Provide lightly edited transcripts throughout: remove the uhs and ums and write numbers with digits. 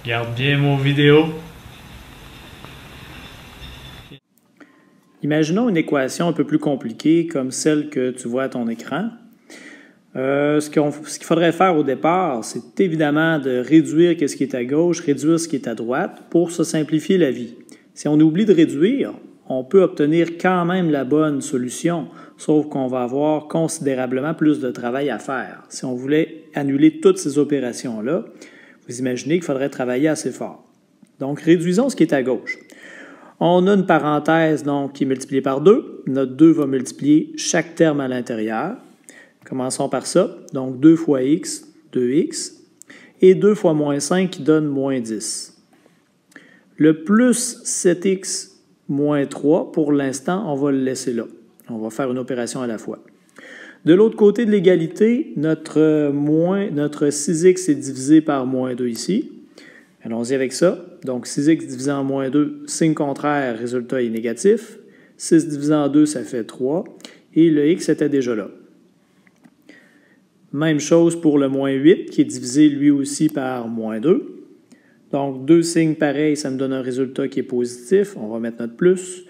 Regarde bien mon vidéo. Imaginons une équation un peu plus compliquée comme celle que tu vois à ton écran. Ce qu'il faudrait faire au départ, c'est évidemment de réduire ce qui est à gauche, réduire ce qui est à droite pour se simplifier la vie. Si on oublie de réduire, on peut obtenir quand même la bonne solution, sauf qu'on va avoir considérablement plus de travail à faire. Si on voulait annuler toutes ces opérations-là, vous imaginez qu'il faudrait travailler assez fort. Donc, réduisons ce qui est à gauche. On a une parenthèse donc, qui est multipliée par 2. Notre 2 va multiplier chaque terme à l'intérieur. Commençons par ça. Donc, 2 fois x, 2x. Et 2 fois moins 5 qui donne moins 10. Le plus 7x moins 3, pour l'instant, on va le laisser là. On va faire une opération à la fois. De l'autre côté de l'égalité, notre 6x est divisé par moins 2 ici. Allons-y avec ça. Donc, 6x divisé en moins 2, signe contraire, résultat est négatif. 6 divisé en 2, ça fait 3. Et le x était déjà là. Même chose pour le moins 8, qui est divisé lui aussi par moins 2. Donc, deux signes pareils, ça nous donne un résultat qui est positif. On va mettre notre plus.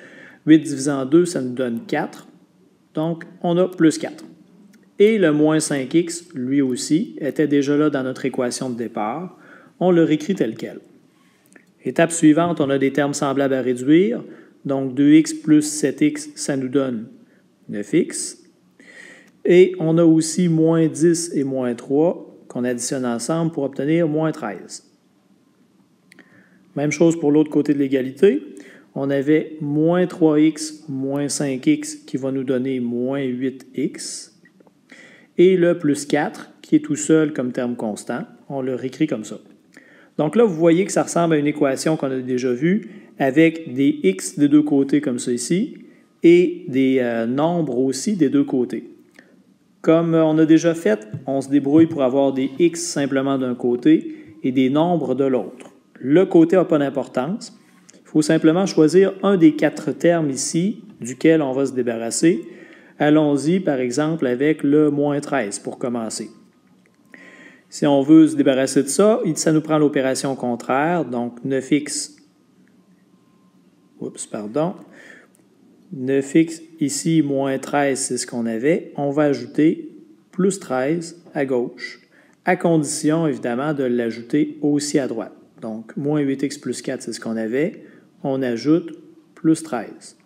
8 divisé en 2, ça nous donne 4. Donc, on a plus 4. Et le moins 5x, lui aussi, était déjà là dans notre équation de départ. On le réécrit tel quel. Étape suivante, on a des termes semblables à réduire. Donc, 2x plus 7x, ça nous donne 9x. Et on a aussi moins 10 et moins 3 qu'on additionne ensemble pour obtenir moins 13. Même chose pour l'autre côté de l'égalité. On avait moins 3x moins 5x qui va nous donner moins 8x. Et le plus 4 qui est tout seul comme terme constant, on le réécrit comme ça. Donc là, vous voyez que ça ressemble à une équation qu'on a déjà vue avec des x des deux côtés comme ça ici et des nombres aussi des deux côtés. Comme on a déjà fait, on se débrouille pour avoir des x simplement d'un côté et des nombres de l'autre. Le côté n'a pas d'importance. Il faut simplement choisir un des 4 termes ici duquel on va se débarrasser. Allons-y, par exemple, avec le moins 13 pour commencer. Si on veut se débarrasser de ça, ça nous prend l'opération contraire, donc 9x, 9x ici, moins 13, c'est ce qu'on avait. On va ajouter plus 13 à gauche, à condition, évidemment, de l'ajouter aussi à droite. Donc, moins 8x plus 4, c'est ce qu'on avait. On ajoute plus 13.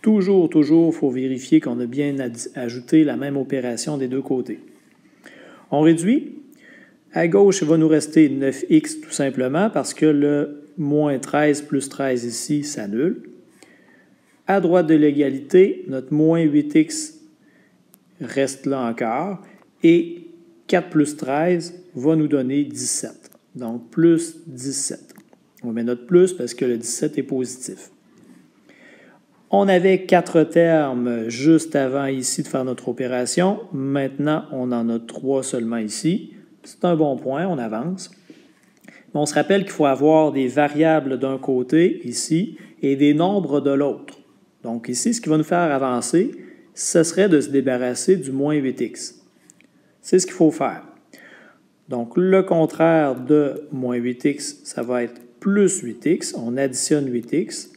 Toujours, il faut vérifier qu'on a bien ajouté la même opération des deux côtés. On réduit. À gauche, il va nous rester 9x tout simplement parce que le moins 13 plus 13 ici s'annule. À droite de l'égalité, notre moins 8x reste là encore. Et 4 plus 13 va nous donner 17. Donc, plus 17. On met notre plus parce que le 17 est positif. On avait 4 termes juste avant ici de faire notre opération. Maintenant, on en a 3 seulement ici. C'est un bon point, on avance. Mais on se rappelle qu'il faut avoir des variables d'un côté, ici, et des nombres de l'autre. Donc ici, ce qui va nous faire avancer, ce serait de se débarrasser du moins 8x. C'est ce qu'il faut faire. Donc le contraire de moins 8x, ça va être plus 8x. On additionne 8x.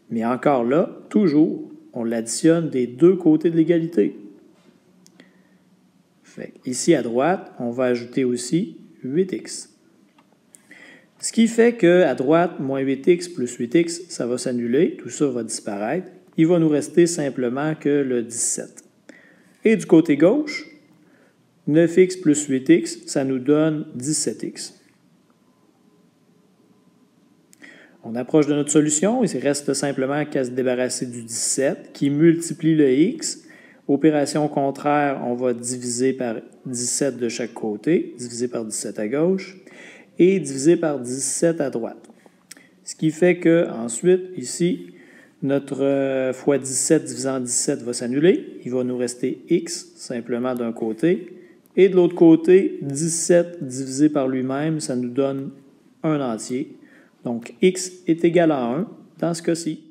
Mais encore là, toujours, on l'additionne des deux côtés de l'égalité. Ici, à droite, on va ajouter aussi 8x. Ce qui fait qu'à droite, moins 8x plus 8x, ça va s'annuler. Tout ça va disparaître. Il va nous rester simplement que le 17. Et du côté gauche, 9x plus 8x, ça nous donne 17x. On approche de notre solution. Il reste simplement qu'à se débarrasser du 17 qui multiplie le x. Opération contraire, on va diviser par 17 de chaque côté, diviser par 17 à gauche, et diviser par 17 à droite. Ce qui fait qu'ensuite, ici, notre fois 17 divisé en 17 va s'annuler. Il va nous rester x simplement d'un côté. Et de l'autre côté, 17 divisé par lui-même, ça nous donne un entier. Donc, x est égal à 1 dans ce cas-ci.